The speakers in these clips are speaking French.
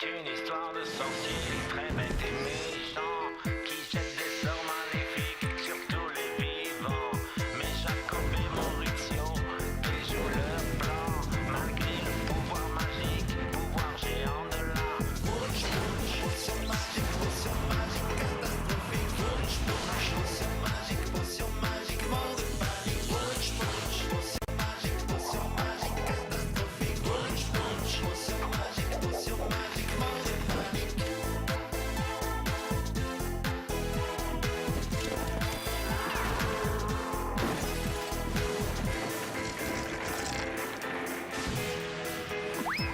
C'est une histoire de sorcier très bête et méchant qui jette des sorts maléfiques sur tous les vivants. Mais Jacob et Maurizio qui jouent leur plan malgré le pouvoir magique, pouvoir géant de la Wunsch, potion magique, catastrophique. Wunsch, potion magique, mort de panique. Wunsch, potion magique, catastrophique. Wunsch, potion magique, mort de panique.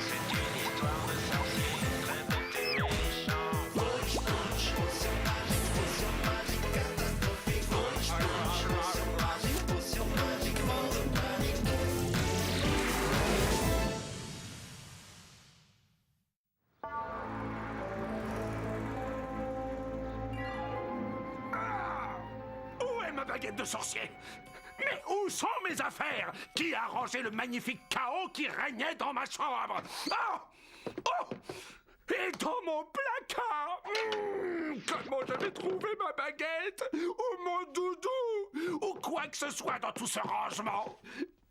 C'est une histoire de sorcier très bête et méchant. Wunsch, potion magique, catastrophique. Wunsch, potion magique, mort de panique. Où est ma baguette de sorcier? Mais où sont mes affaires? Qui a rangé le magnifique chaos qui régnait dans ma chambre? Oh! Et dans mon placard! Comment je vais trouver ma baguette? Ou mon doudou? Ou quoi que ce soit dans tout ce rangement?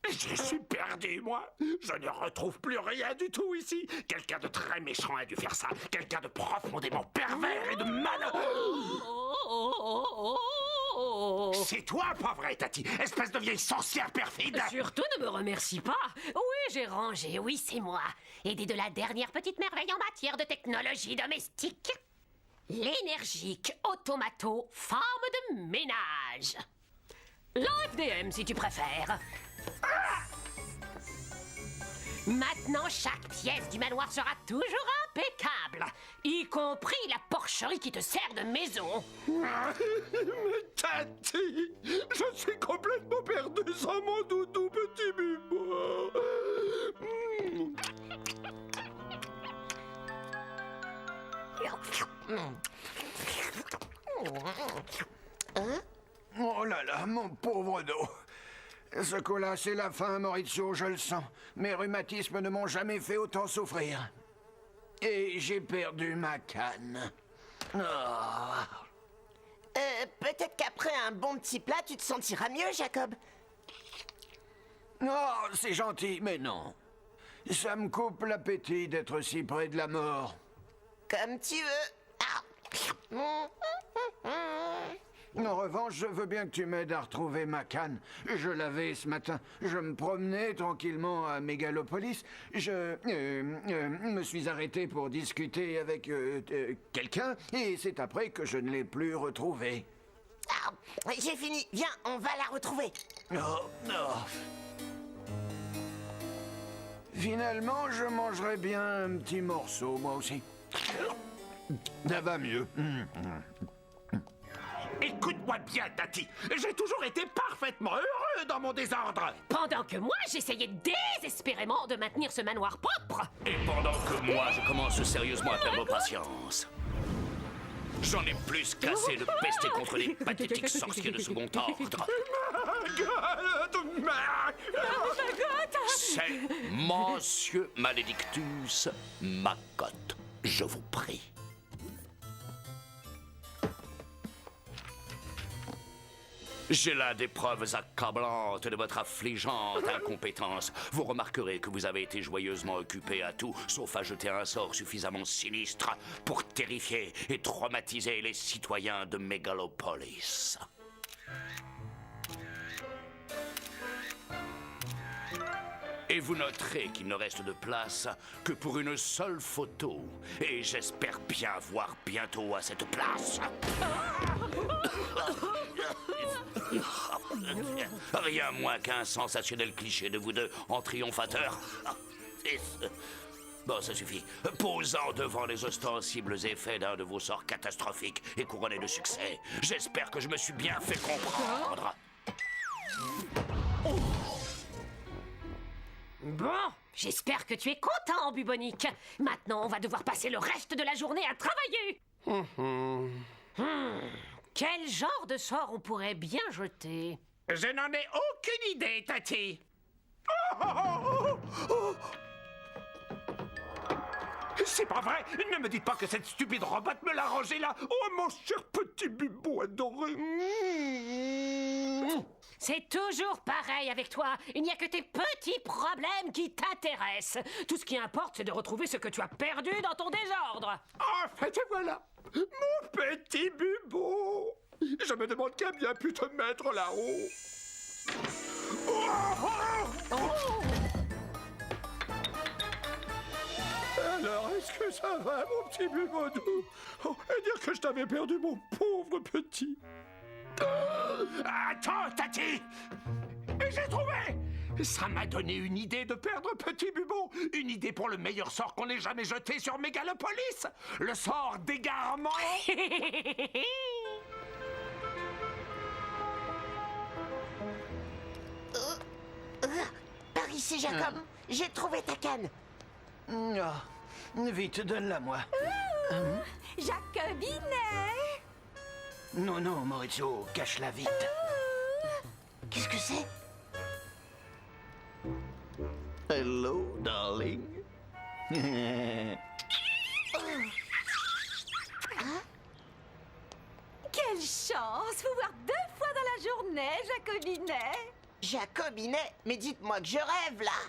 Je suis perdu, moi. Je ne retrouve plus rien du tout ici. Quelqu'un de très méchant a dû faire ça. Quelqu'un de profondément pervers et de C'est toi, pas vrai, Tati? Espèce de vieille sorcière perfide! Surtout ne me remercie pas. Oui, j'ai rangé, oui, c'est moi. Aidé de la dernière petite merveille en matière de technologie domestique. L'énergique automato forme de ménage. L'OFDM, si tu préfères. Maintenant, chaque pièce du manoir sera toujours impeccable, y compris la porcherie qui te sert de maison. Mais Tati, je suis complètement perdu sans mon doudou petit Bimbo. Oh là là, mon pauvre dos. Ce coup-là, c'est la fin, Maurizio, je le sens. Mes rhumatismes ne m'ont jamais fait autant souffrir. Et j'ai perdu ma canne. Oh. Peut-être qu'après un bon petit plat, tu te sentiras mieux, Jacob. Oh, c'est gentil, mais non. Ça me coupe l'appétit d'être si près de la mort. Comme tu veux. Ah. En revanche, je veux bien que tu m'aides à retrouver ma canne. Je l'avais ce matin. Je me promenais tranquillement à Mégalopolis. Je me suis arrêté pour discuter avec quelqu'un, et c'est après que je ne l'ai plus retrouvée. Ah, j'ai fini. Viens, on va la retrouver. Oh, oh. Finalement, je mangerais bien un petit morceau, moi aussi. Ça va mieux. Écoute-moi bien, Tati. J'ai toujours été parfaitement heureux dans mon désordre. Pendant que moi, j'essayais désespérément de maintenir ce manoir propre. Et pendant que moi, je commence sérieusement à perdre patience. J'en ai plus qu'assez de pester contre les pathétiques sorciers de second ordre. C'est Monsieur Maledictus Macotte. Je vous prie. J'ai là des preuves accablantes de votre affligeante incompétence. Vous remarquerez que vous avez été joyeusement occupé à tout, sauf à jeter un sort suffisamment sinistre pour terrifier et traumatiser les citoyens de Mégalopolis. Et vous noterez qu'il ne reste de place que pour une seule photo. Et j'espère bien voir bientôt à cette place. Rien moins qu'un sensationnel cliché de vous deux en triomphateur. Bon, ça suffit. Posant devant les ostensibles effets d'un de vos sorts catastrophiques et couronné de succès, j'espère que je me suis bien fait comprendre. Bon, j'espère que tu es content, Bubonique. Maintenant, on va devoir passer le reste de la journée à travailler. Quel genre de sort on pourrait bien jeter? Je n'en ai aucune idée, Tati. C'est pas vrai! Ne me dites pas que cette stupide robot me l'a rangé là! Oh, mon cher petit Bubo adoré! C'est toujours pareil avec toi. Il n'y a que tes petits problèmes qui t'intéressent. Tout ce qui importe, c'est de retrouver ce que tu as perdu dans ton désordre. En fait, voilà! Mon petit Bubo! Je me demande qui a bien pu te mettre là-haut! Alors, est-ce que ça va, mon petit Bubodou? Oh, et dire que je t'avais perdu, mon pauvre petit. Attends, Tati! J'ai trouvé! Ça m'a donné une idée de perdre petit Bubo. Une idée pour le meilleur sort qu'on ait jamais jeté sur Mégalopolis. Le sort d'égarement. Par ici, Jacob. J'ai trouvé ta canne. Ah, vite, donne-la-moi. Jacobinet! Non, non, Maurizio, cache-la vite. Qu'est-ce que c'est? Hello, darling. Quelle chance! Vous voir 2 fois dans la journée, Jacobinet! Jacobinet? Mais dites-moi que je rêve, là.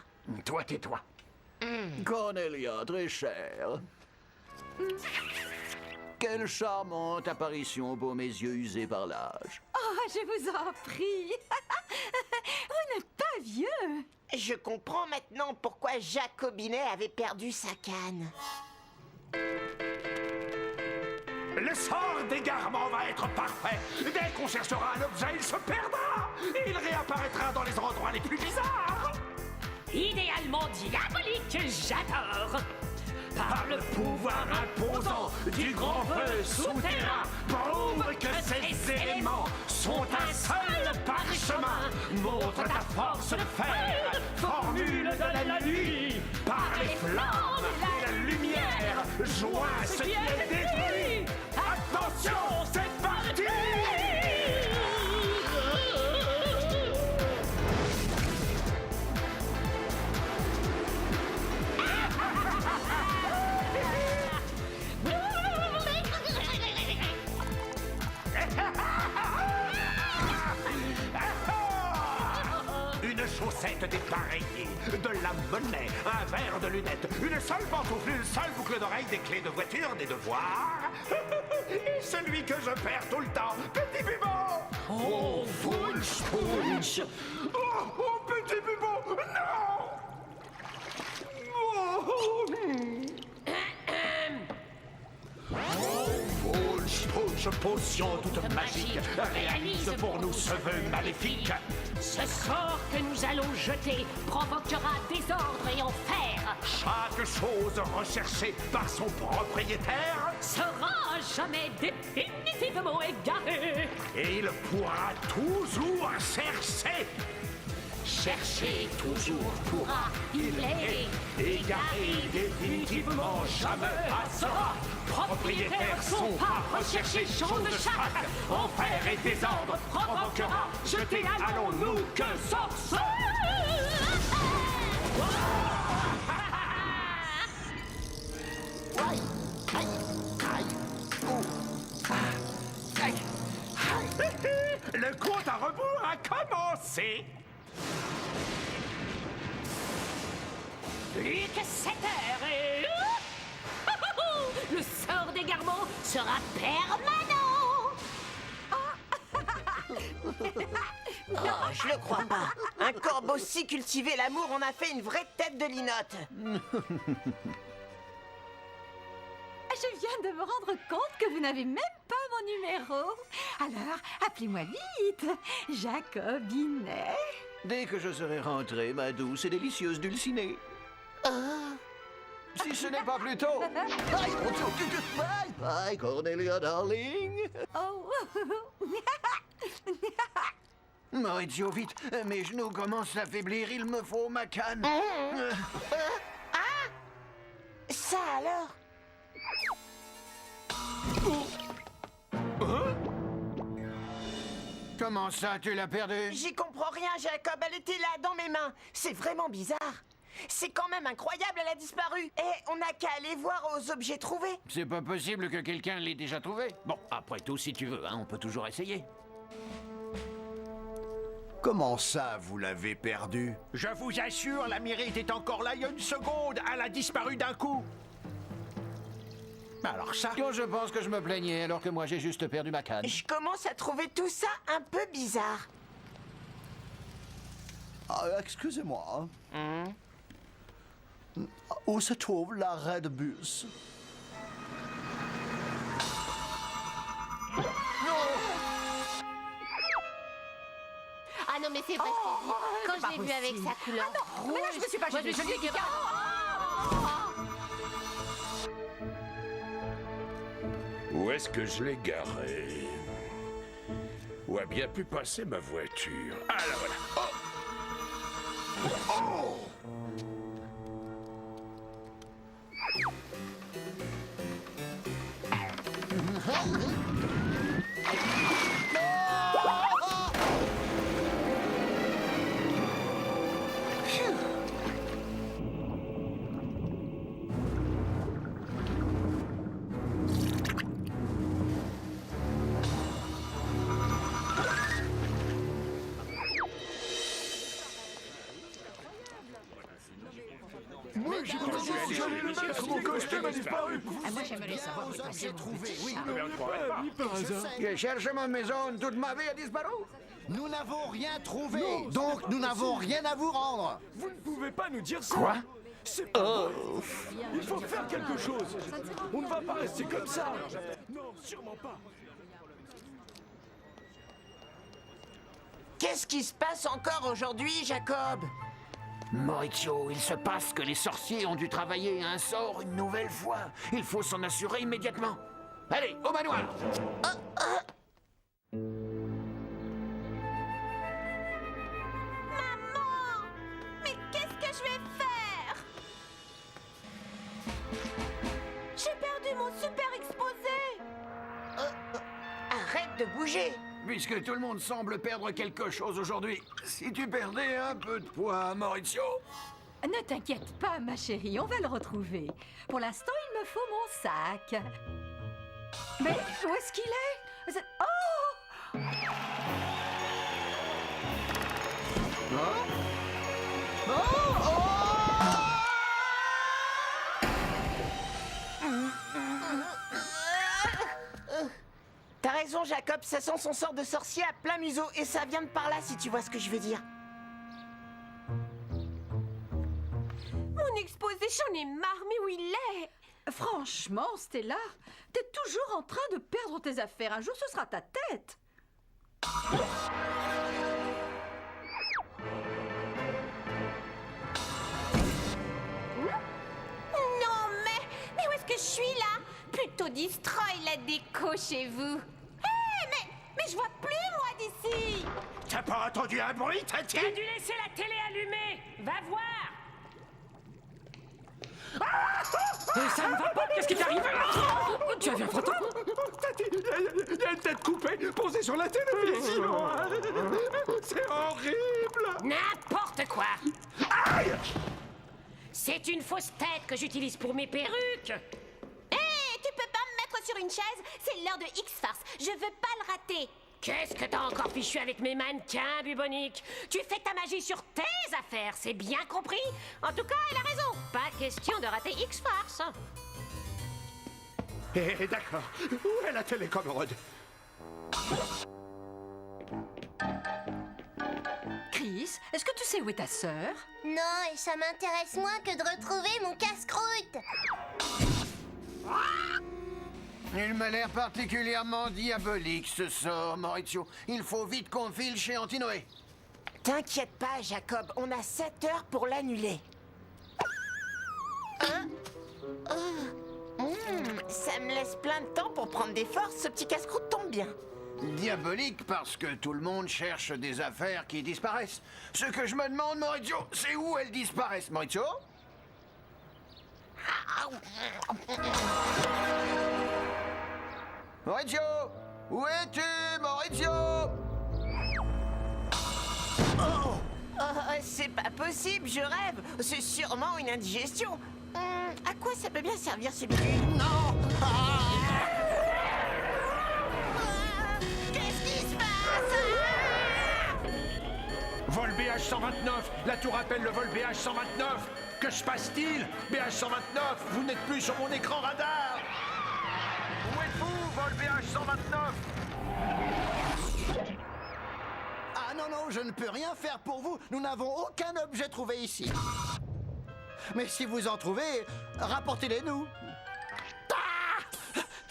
Toi, tais-toi. Cornelia, très chère. Quelle charmante apparition pour mes yeux usés par l'âge. Oh, je vous en prie! Vous n'êtes pas vieux! Je comprends maintenant pourquoi Jacobinet avait perdu sa canne. Le sort d'égarement va être parfait. Dès qu'on cherchera un objet, il se perdra. Et il réapparaîtra dans les endroits les plus bizarres. Idéalement diabolique, j'adore. Par le pouvoir imposant du grand feu souterrain, prouve que ces éléments sont un seul parchemin. Montre ta force de fer, formule de la nuit. Par les flammes et la lumière, joins ce qui est détruit. Attention, c'est parti! Une chaussette dépareillée, de la monnaie, un verre de lunettes, une seule pantoufle, une seule boucle d'oreille, des clés de voiture, des devoirs. Et celui que je perds tout le temps, petit Bubo! Oh, Wunsch, Wunsch! Oh, petit Bubo, non! Wunsch, potion toute magique, réalise pour nous ce vœu maléfique. Ce sort que nous allons jeter provoquera désordre et enfer. Chaque chose recherchée par son propriétaire, Sera à jamais définitivement égaré. et il pourra toujours chercher. Chercher toujours pourra, il est égaré définitivement jamais passera. Propriétaires sont pas recherchés, champ de chaque. Enfer et désordre provoquera. Jetez allons-nous que sorceaux. Le compte à rebours a commencé. Plus que 7 heures et... Le sort d'égarement sera permanent. Non, je le crois pas. Un corbeau si cultivé l'amour, on a fait une vraie tête de linotte. Je viens de me rendre compte que vous n'avez même pas mon numéro. Alors, appelez-moi vite. Jacobinet. Dès que je serai rentré, ma douce et délicieuse dulcinée. Si ce n'est pas plus tôt. Bye, bye, bye, Cornelia, darling. Oh. Maurizio, vite, mes genoux commencent à faiblir, il me faut ma canne. Ça alors? Comment ça, tu l'as perdu? J'y comprends rien, Jacob. Elle était là, dans mes mains. C'est vraiment bizarre. C'est quand même incroyable, elle a disparu. Et on n'a qu'à aller voir aux objets trouvés. C'est pas possible que quelqu'un l'ait déjà trouvé. Bon, après tout, si tu veux, hein, on peut toujours essayer. Comment ça, vous l'avez perdue? Je vous assure, la mérite est encore là il y a une seconde. Elle a disparu d'un coup. Alors ça... Quand je pense que je me plaignais alors que moi j'ai juste perdu ma canne. Je commence à trouver tout ça un peu bizarre. Ah, excusez-moi. Où se trouve l'arrêt de bus? Ah non, mais c'est vrai, quand je l'ai vu avec sa couleur rouge... Mais là, je me suis pas moi, jetée, je me suis dit que... Où est-ce que je l'ai garé? Où a bien pu passer ma voiture? Ah, là voilà. Oh! Moi, j'aimerais savoir où est passé Trouvé, oui. Je cherche ma maison, toute ma vie a disparu. Nous n'avons rien trouvé, donc nous n'avons rien à vous rendre. Vous ne pouvez pas nous dire ça. Quoi? C'est pas vrai. Il faut faire quelque chose. On ne va pas rester comme ça. Non, sûrement pas. Qu'est-ce qui se passe encore aujourd'hui, Jacob? Maurizio, il se passe que les sorciers ont dû travailler un sort une nouvelle fois. Il faut s'en assurer immédiatement. Allez, au manoir. Maman! Mais qu'est-ce que je vais faire? J'ai perdu mon super exposé! Arrête de bouger. Puisque tout le monde semble perdre quelque chose aujourd'hui, si tu perdais un peu de poids, Maurizio. Ne t'inquiète pas, ma chérie, on va le retrouver. Pour l'instant, il me faut mon sac. Mais où est-ce qu'il est? Oh! T'as raison, Jacob, ça sent son sort de sorcier à plein museau. Et ça vient de par là, si tu vois ce que je veux dire. Mon exposé, j'en ai marre, mais où il est? Franchement, Stella, t'es toujours en train de perdre tes affaires. Un jour, ce sera ta tête. Non, mais où est-ce que je suis là? Plutôt destroy la déco chez vous. Hé, mais je vois plus, moi, d'ici. T'as pas entendu un bruit, Tati? T'as dû laisser la télé allumée. Va voir. Ça ne va pas. Qu'est-ce qui t'arrive? Tu as bien trop tard. Tati, il y a une tête coupée posée sur la télévision. C'est horrible. N'importe quoi. Aïe! C'est une fausse tête que j'utilise pour mes perruques. Hé, tu peux pas me mettre sur une chaise? C'est l'heure de X-Farce. Je veux pas le rater. Qu'est-ce que t'as encore fichu avec mes mannequins, Bubonique? Tu fais ta magie sur tes affaires, c'est bien compris? En tout cas, elle a raison. Pas question de rater X-Farce. Eh, d'accord. Où est la télécommande? Chris, est-ce que tu sais où est ta sœur? Non, et ça m'intéresse moins que de retrouver mon casse-croûte. Il m'a l'air particulièrement diabolique, ce sort, Maurizio. Il faut vite qu'on file chez Antinoé. T'inquiète pas, Jacob, on a 7 heures pour l'annuler. Hein? Ça me laisse plein de temps pour prendre des forces, ce petit casse-croûte tombe bien. Diabolique parce que tout le monde cherche des affaires qui disparaissent. Ce que je me demande, Maurizio, c'est où elles disparaissent, Maurizio? Maurizio! Où es-tu, Maurizio? Oh, c'est pas possible, je rêve. C'est sûrement une indigestion. À quoi ça peut bien servir ces bidules? Non. Qu'est-ce qui se passe? Vol BH-129, la tour appelle le vol BH-129. Que se passe-t-il? BH-129, vous n'êtes plus sur mon écran radar. Où êtes-vous, vol BH-129? Ah non, non, je ne peux rien faire pour vous. Nous n'avons aucun objet trouvé ici. Mais si vous en trouvez, rapportez-les-nous. Ah!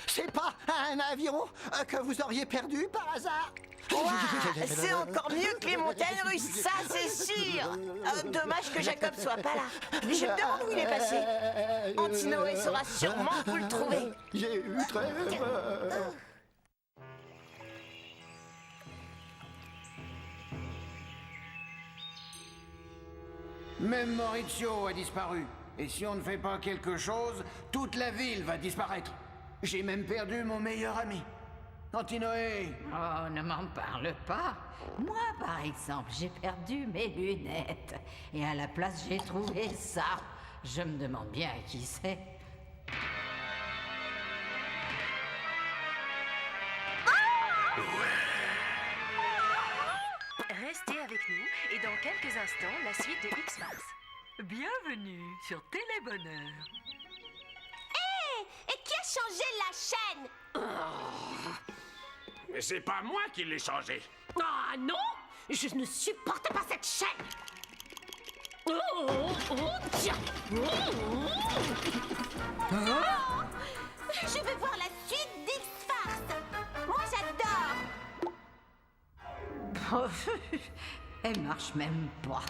C'est pas un avion que vous auriez perdu par hasard? Ouah, c'est encore mieux que les montagnes russes, ça c'est sûr. Dommage que Jacob soit pas là. Je me demande où il est passé. Antinoé saura sûrement où le trouver. J'ai eu très peur. Même Maurizio a disparu. Et si on ne fait pas quelque chose, toute la ville va disparaître. J'ai même perdu mon meilleur ami. Antinoé! Oh, ne m'en parle pas. Moi, par exemple, j'ai perdu mes lunettes. Et à la place, j'ai trouvé ça. Je me demande bien qui c'est. Restez avec nous et dans quelques instants, la suite de X-Files. Bienvenue sur Télébonheur. Et qui a changé la chaîne? Mais c'est pas moi qui l'ai changé. Ah non! Je ne supporte pas cette chaîne! Tiens! Je veux voir la suite d'X-Farce. Moi, j'adore. Elle marche même pas.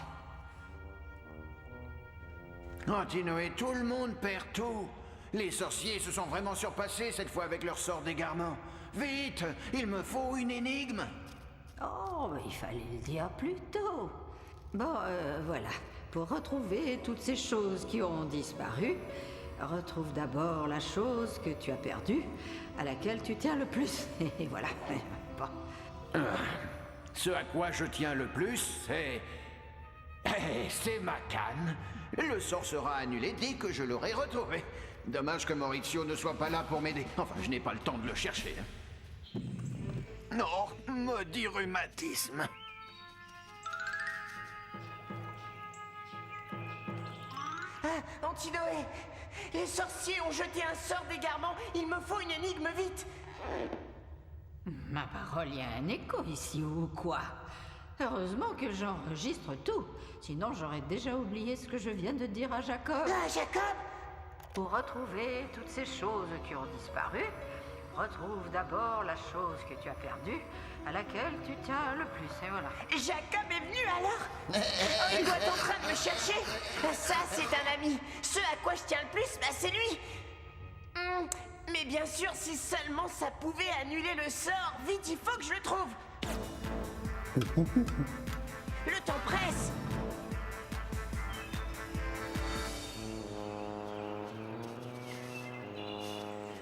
Antinoé, tout le monde perd tout. Les sorciers se sont vraiment surpassés cette fois avec leur sort d'égarement. Vite, il me faut une énigme. Oh, il fallait le dire plus tôt. Bon, voilà. Pour retrouver toutes ces choses qui ont disparu, retrouve d'abord la chose que tu as perdue, à laquelle tu tiens le plus. Et voilà. Bon. Ce à quoi je tiens le plus, c'est ma canne. Le sort sera annulé dès que je l'aurai retrouvé. Dommage que Maurizio ne soit pas là pour m'aider. Enfin, je n'ai pas le temps de le chercher. Non, maudit rhumatisme. Antinoé, les sorciers ont jeté un sort d'égarement. Il me faut une énigme, vite. Ma parole, il y a un écho ici ou quoi? Heureusement que j'enregistre tout. Sinon, j'aurais déjà oublié ce que je viens de dire à Jacob. Ah, Jacob! Pour retrouver toutes ces choses qui ont disparu, retrouve d'abord la chose que tu as perdue, à laquelle tu tiens le plus. Et voilà. Jacob est venu alors? Il doit être en train de me chercher. Ça, c'est un ami. Ce à quoi je tiens le plus, c'est lui. Mais bien sûr, si seulement ça pouvait annuler le sort. Vite, il faut que je le trouve. Le temps presse.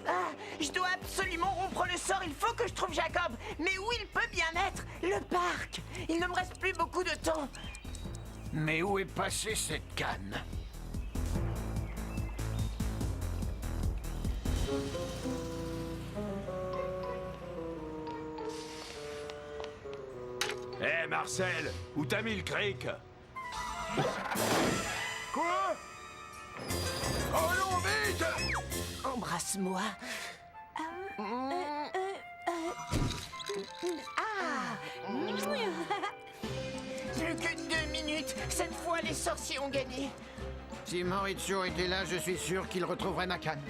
Ah, je dois absolument rompre le sort. Il faut que je trouve Jacob. Mais où il peut bien être? Le parc. Il ne me reste plus beaucoup de temps. Mais où est passée cette canne? Hé, Marcel, où t'as mis le cric? Quoi? Oh non, vite! Embrasse-moi. Plus que 2 minutes. Cette fois, les sorciers ont gagné. Si Maurizio était là, je suis sûr qu'il retrouverait ma canne.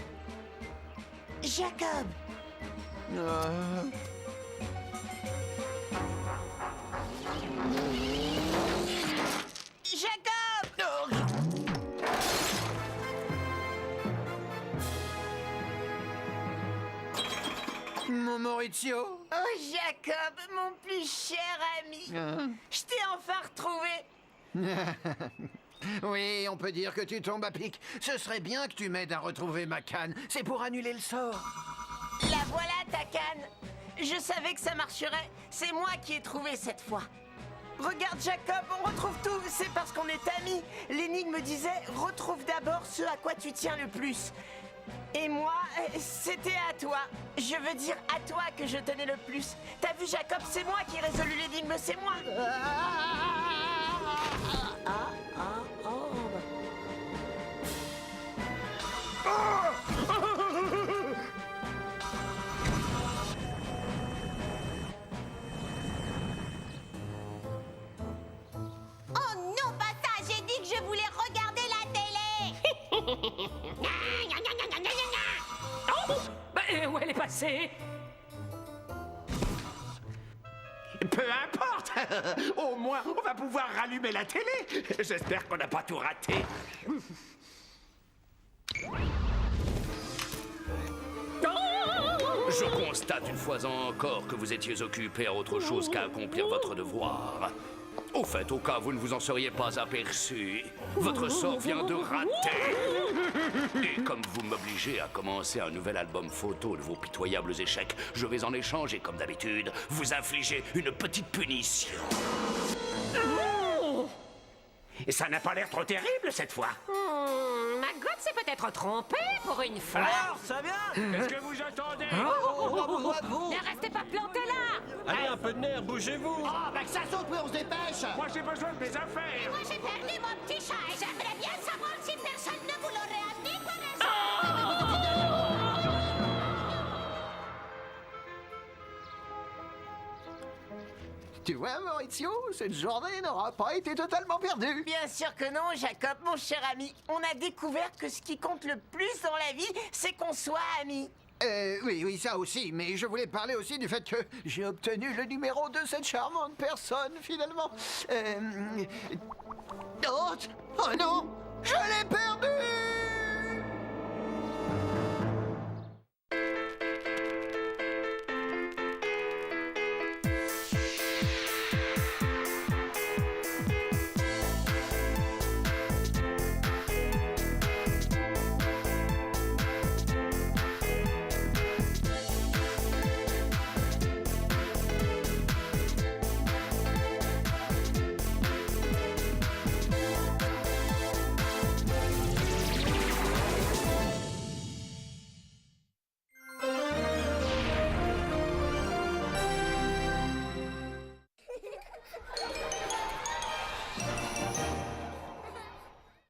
Jacob. Jacob! Mon Maurizio? Oh, Jacob, mon plus cher ami. Je t'ai enfin retrouvé. Oui, on peut dire que tu tombes à pic. Ce serait bien que tu m'aides à retrouver ma canne. C'est pour annuler le sort. La voilà, ta canne. Je savais que ça marcherait. C'est moi qui ai trouvé cette fois. Regarde Jacob, on retrouve tout, c'est parce qu'on est amis. L'énigme disait « Retrouve d'abord ce à quoi tu tiens le plus ». Et moi, c'était à toi. Je veux dire à toi que je tenais le plus. T'as vu Jacob, c'est moi qui ai résolu l'énigme, c'est moi. Oh non, pas ça. J'ai dit que je voulais regarder la télé. Oh bah, où elle est passée? Peu importe. Au moins, on va pouvoir rallumer la télé. J'espère qu'on n'a pas tout raté. Je constate une fois encore que vous étiez occupé à autre chose qu'à accomplir votre devoir. Au fait, au cas où vous ne vous en seriez pas aperçu, votre sort vient de rater. Et comme vous m'obligez à commencer un nouvel album photo de vos pitoyables échecs, je vais en échange et comme d'habitude, vous infliger une petite punition. Et ça n'a pas l'air trop terrible cette fois. Maggot s'est peut-être trompé pour une fois. Alors, ça vient? Qu'est-ce que vous attendez? Ne restez pas plantés là. Allez, un peu de nerf, bougez-vous. Ah, bah que ça saute, oui, on se dépêche. Moi j'ai besoin de mes affaires. Moi, j'ai perdu mon petit chat et j'aimerais bien savoir si personne ne vous l'aurait amené par hasard. Tu vois, Maurizio, cette journée n'aura pas été totalement perdue. Bien sûr que non, Jacob, mon cher ami. On a découvert que ce qui compte le plus dans la vie, c'est qu'on soit amis. Oui, ça aussi, mais je voulais parler aussi du fait que j'ai obtenu le numéro de cette charmante personne, finalement. Oh non, je l'ai perdu!